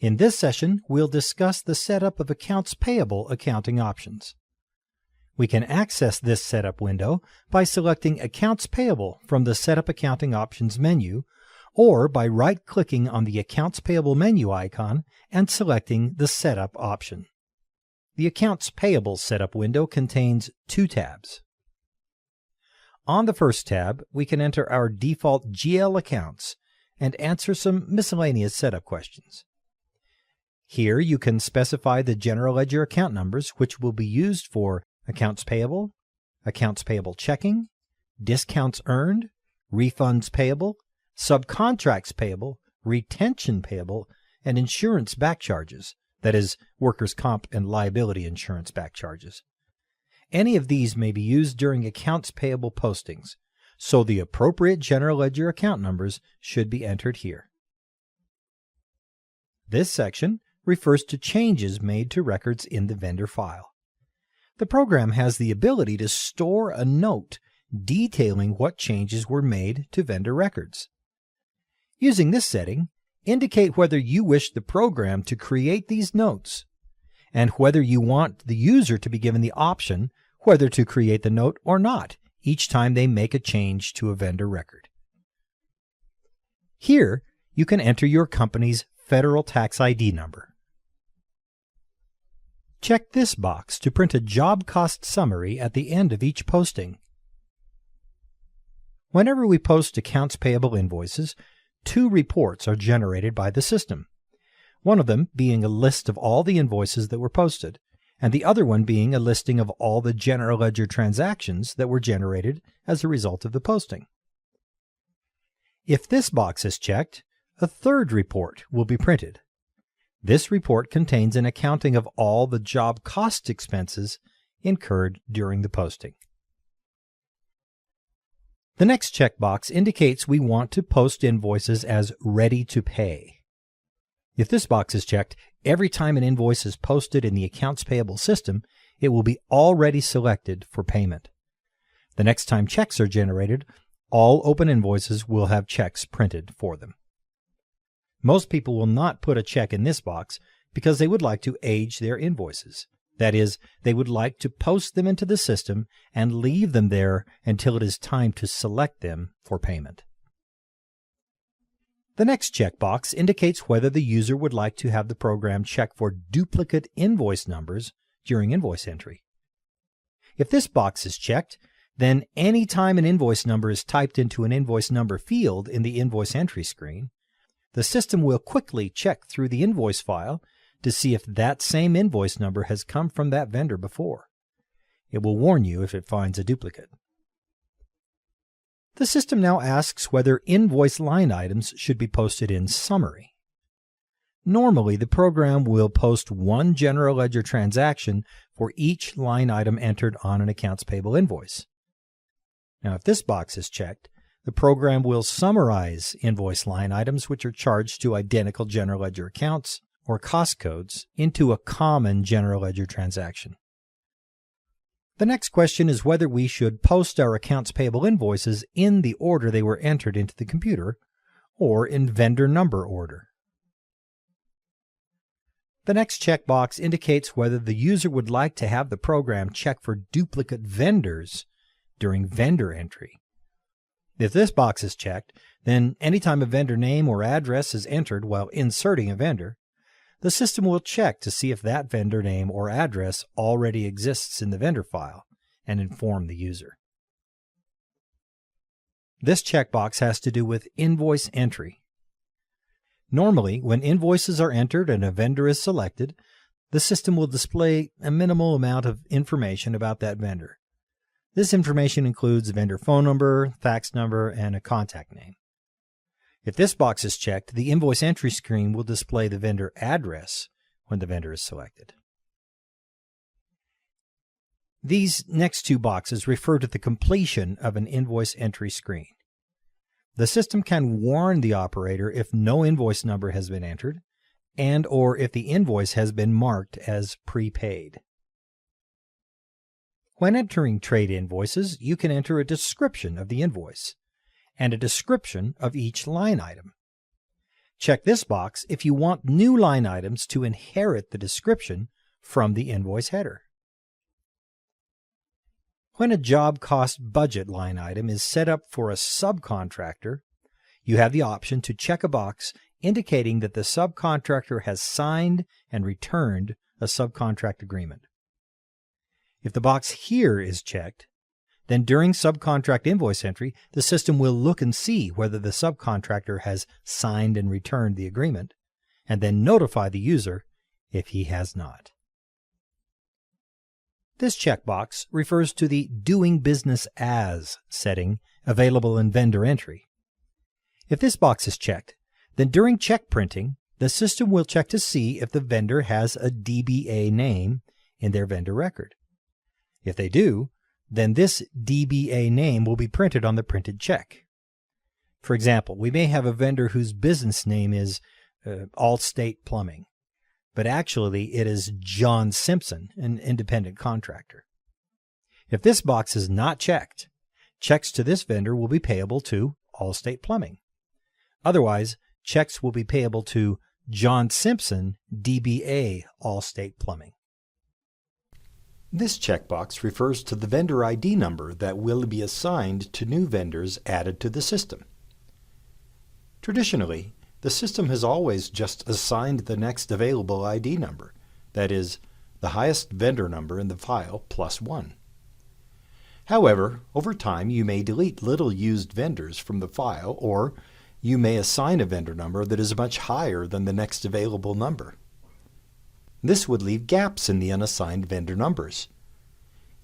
In this session, we'll discuss the setup of accounts payable accounting options. We can access this setup window by selecting Accounts Payable from the Setup Accounting Options menu, or by right-clicking on the Accounts Payable menu icon and selecting the Setup option. The Accounts Payable setup window contains two tabs. On the first tab, we can enter our default GL accounts and answer some miscellaneous setup questions. Here you can specify the general ledger account numbers which will be used for accounts payable checking, discounts earned, refunds payable, subcontracts payable, retention payable, and insurance back charges, that is, workers' comp and liability insurance back charges. Any of these may be used during accounts payable postings, so the appropriate general ledger account numbers should be entered here. This section refers to changes made to records in the vendor file. The program has the ability to store a note detailing what changes were made to vendor records. Using this setting, indicate whether you wish the program to create these notes and whether you want the user to be given the option whether to create the note or not each time they make a change to a vendor record. Here, you can enter your company's federal tax ID number. Check this box to print a job cost summary at the end of each posting. Whenever we post accounts payable invoices, two reports are generated by the system, one of them being a list of all the invoices that were posted, and the other one being a listing of all the general ledger transactions that were generated as a result of the posting. If this box is checked, a third report will be printed. This report contains an accounting of all the job cost expenses incurred during the posting. The next checkbox indicates we want to post invoices as ready to pay. If this box is checked, every time an invoice is posted in the accounts payable system, it will be already selected for payment. The next time checks are generated, all open invoices will have checks printed for them. Most people will not put a check in this box because they would like to age their invoices. That is, they would like to post them into the system and leave them there until it is time to select them for payment. The next checkbox indicates whether the user would like to have the program check for duplicate invoice numbers during invoice entry. If this box is checked, then any time an invoice number is typed into an invoice number field in the invoice entry screen, the system will quickly check through the invoice file to see if that same invoice number has come from that vendor before. It will warn you if it finds a duplicate. The system now asks whether invoice line items should be posted in summary. Normally, the program will post one general ledger transaction for each line item entered on an accounts payable invoice. Now, if this box is checked, the program will summarize invoice line items which are charged to identical general ledger accounts or cost codes into a common general ledger transaction. The next question is whether we should post our accounts payable invoices in the order they were entered into the computer or in vendor number order. The next checkbox indicates whether the user would like to have the program check for duplicate vendors during vendor entry. If this box is checked, then anytime a vendor name or address is entered while inserting a vendor, the system will check to see if that vendor name or address already exists in the vendor file and inform the user. This checkbox has to do with invoice entry. Normally, when invoices are entered and a vendor is selected, the system will display a minimal amount of information about that vendor. This information includes a vendor phone number, fax number, and a contact name. If this box is checked, the invoice entry screen will display the vendor address when the vendor is selected. These next two boxes refer to the completion of an invoice entry screen. The system can warn the operator if no invoice number has been entered and/or if the invoice has been marked as prepaid. When entering trade invoices, you can enter a description of the invoice and a description of each line item. Check this box if you want new line items to inherit the description from the invoice header. When a job cost budget line item is set up for a subcontractor, you have the option to check a box indicating that the subcontractor has signed and returned a subcontract agreement. If the box here is checked, then during subcontract invoice entry, the system will look and see whether the subcontractor has signed and returned the agreement, and then notify the user if he has not. This checkbox refers to the Doing Business As setting available in vendor entry. If this box is checked, then during check printing, the system will check to see if the vendor has a DBA name in their vendor record. If they do, then this DBA name will be printed on the printed check. For example, we may have a vendor whose business name is Allstate Plumbing, but actually it is John Simpson, an independent contractor. If this box is not checked, checks to this vendor will be payable to Allstate Plumbing. Otherwise, checks will be payable to John Simpson, DBA Allstate Plumbing. This checkbox refers to the vendor ID number that will be assigned to new vendors added to the system. Traditionally, the system has always just assigned the next available ID number, that is, the highest vendor number in the file plus 1. However, over time you may delete little used vendors from the file, or you may assign a vendor number that is much higher than the next available number. This would leave gaps in the unassigned vendor numbers.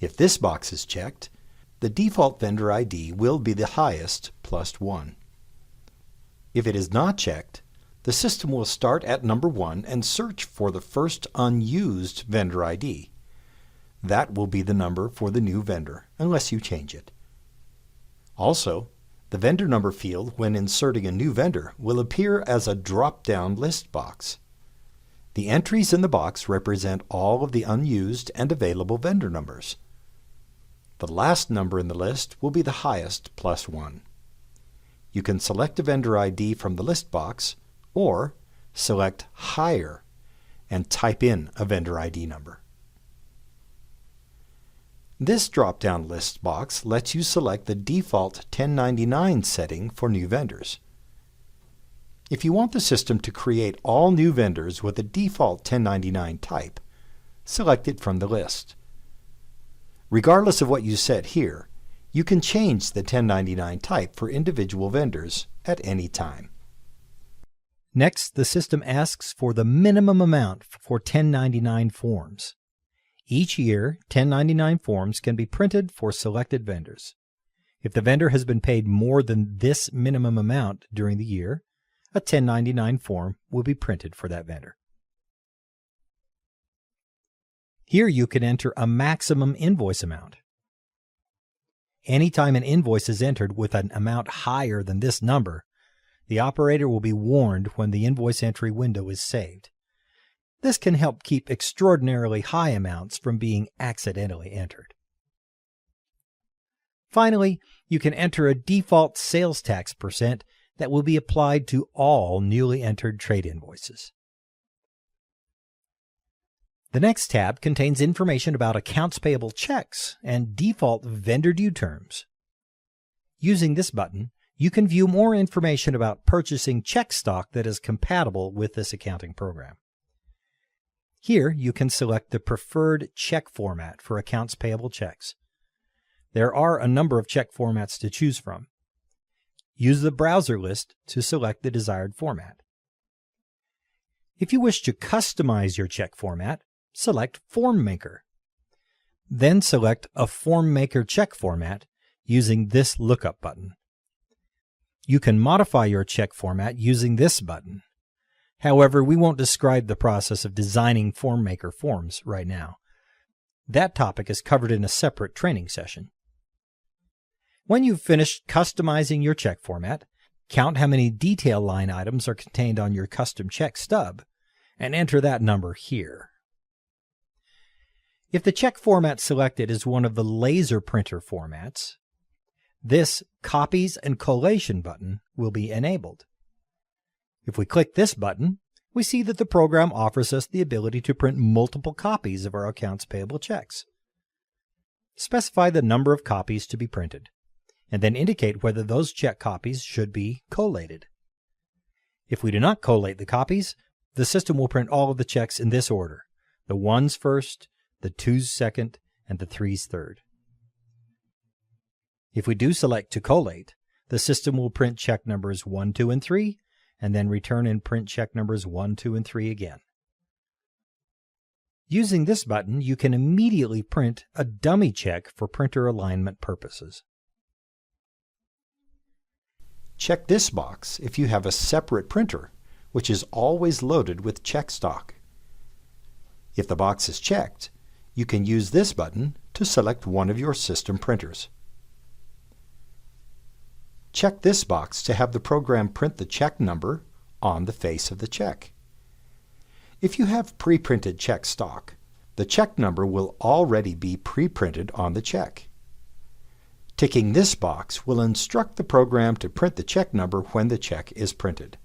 If this box is checked, the default vendor ID will be the highest plus 1. If it is not checked, the system will start at number 1 and search for the first unused vendor ID. That will be the number for the new vendor, unless you change it. Also, the vendor number field when inserting a new vendor will appear as a drop-down list box. The entries in the box represent all of the unused and available vendor numbers. The last number in the list will be the highest plus 1. You can select a vendor ID from the list box, or select Higher and type in a vendor ID number. This drop-down list box lets you select the default 1099 setting for new vendors. If you want the system to create all new vendors with a default 1099 type, select it from the list. Regardless of what you set here, you can change the 1099 type for individual vendors at any time. Next, the system asks for the minimum amount for 1099 forms. Each year, 1099 forms can be printed for selected vendors. If the vendor has been paid more than this minimum amount during the year, a 1099 form will be printed for that vendor. Here you can enter a maximum invoice amount. Anytime an invoice is entered with an amount higher than this number, the operator will be warned when the invoice entry window is saved. This can help keep extraordinarily high amounts from being accidentally entered. Finally, you can enter a default sales tax percent that will be applied to all newly entered trade invoices. The next tab contains information about accounts payable checks and default vendor due terms. Using this button, you can view more information about purchasing check stock that is compatible with this accounting program. Here, you can select the preferred check format for accounts payable checks. There are a number of check formats to choose from. Use the browser list to select the desired format. If you wish to customize your check format, select Form Maker. Then select a Form Maker check format using this lookup button. You can modify your check format using this button. However, we won't describe the process of designing Form Maker forms right now. That topic is covered in a separate training session. When you've finished customizing your check format, count how many detail line items are contained on your custom check stub, and enter that number here. If the check format selected is one of the laser printer formats, this Copies and Collation button will be enabled. If we click this button, we see that the program offers us the ability to print multiple copies of our accounts payable checks. Specify the number of copies to be printed, and then indicate whether those check copies should be collated. If we do not collate the copies, the system will print all of the checks in this order: the 1s first, the 2s second, and the 3s third. If we do select to collate, the system will print check numbers 1, 2, and 3, and then return and print check numbers 1, 2, and 3 again. Using this button, you can immediately print a dummy check for printer alignment purposes. Check this box if you have a separate printer, which is always loaded with check stock. If the box is checked, you can use this button to select one of your system printers. Check this box to have the program print the check number on the face of the check. If you have pre-printed check stock, the check number will already be pre-printed on the check. Ticking this box will instruct the program to print the check number when the check is printed.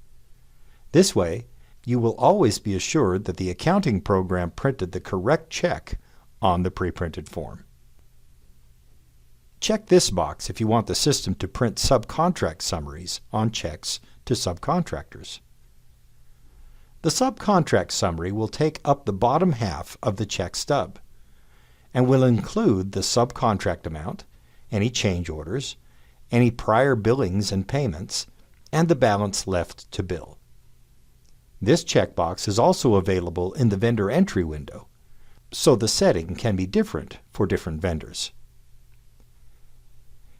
This way, you will always be assured that the accounting program printed the correct check on the pre-printed form. Check this box if you want the system to print subcontract summaries on checks to subcontractors. The subcontract summary will take up the bottom half of the check stub and will include the subcontract amount, any change orders, any prior billings and payments, and the balance left to bill. This checkbox is also available in the vendor entry window, so the setting can be different for different vendors.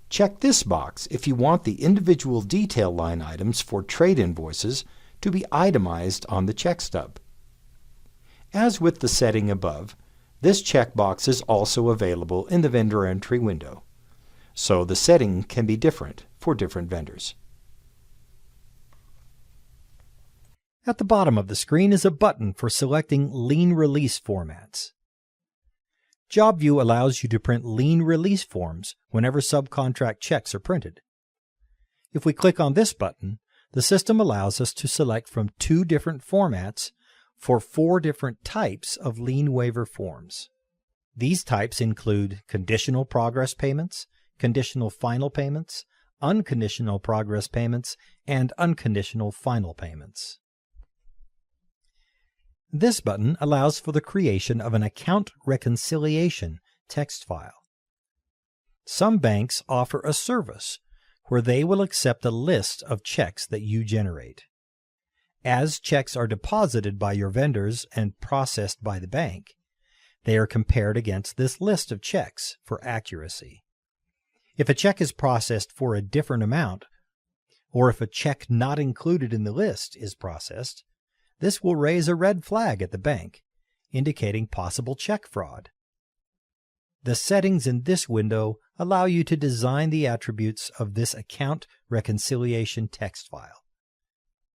Check this box if you want the individual detail line items for trade invoices to be itemized on the check stub. As with the setting above, this checkbox is also available in the vendor entry window, so the setting can be different for different vendors. At the bottom of the screen is a button for selecting lien release formats. Job View allows you to print lien release forms whenever subcontract checks are printed. If we click on this button, the system allows us to select from 2 different formats for 4 different types of lien waiver forms. These types include conditional progress payments, conditional final payments, unconditional progress payments, and unconditional final payments. This button allows for the creation of an account reconciliation text file. Some banks offer a service where they will accept a list of checks that you generate. As checks are deposited by your vendors and processed by the bank, they are compared against this list of checks for accuracy. If a check is processed for a different amount, or if a check not included in the list is processed, this will raise a red flag at the bank, indicating possible check fraud. The settings in this window allow you to design the attributes of this account reconciliation text file.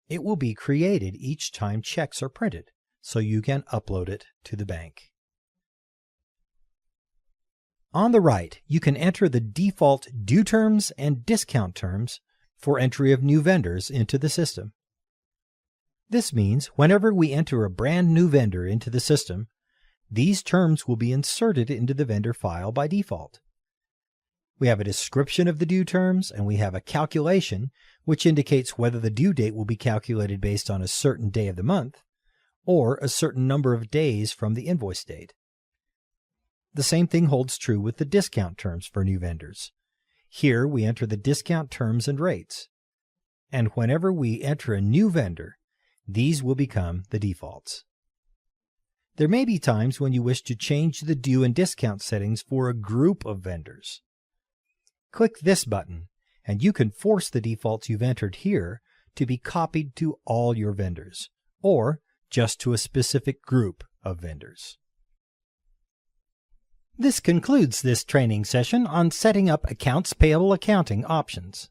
It will be created each time checks are printed, so you can upload it to the bank. On the right, you can enter the default due terms and discount terms for entry of new vendors into the system. This means whenever we enter a brand new vendor into the system, these terms will be inserted into the vendor file by default. We have a description of the due terms, and we have a calculation which indicates whether the due date will be calculated based on a certain day of the month or a certain number of days from the invoice date. The same thing holds true with the discount terms for new vendors. Here we enter the discount terms and rates, and whenever we enter a new vendor, these will become the defaults. There may be times when you wish to change the due and discount settings for a group of vendors. Click this button, and you can force the defaults you've entered here to be copied to all your vendors, or just to a specific group of vendors. This concludes this training session on setting up accounts payable accounting options.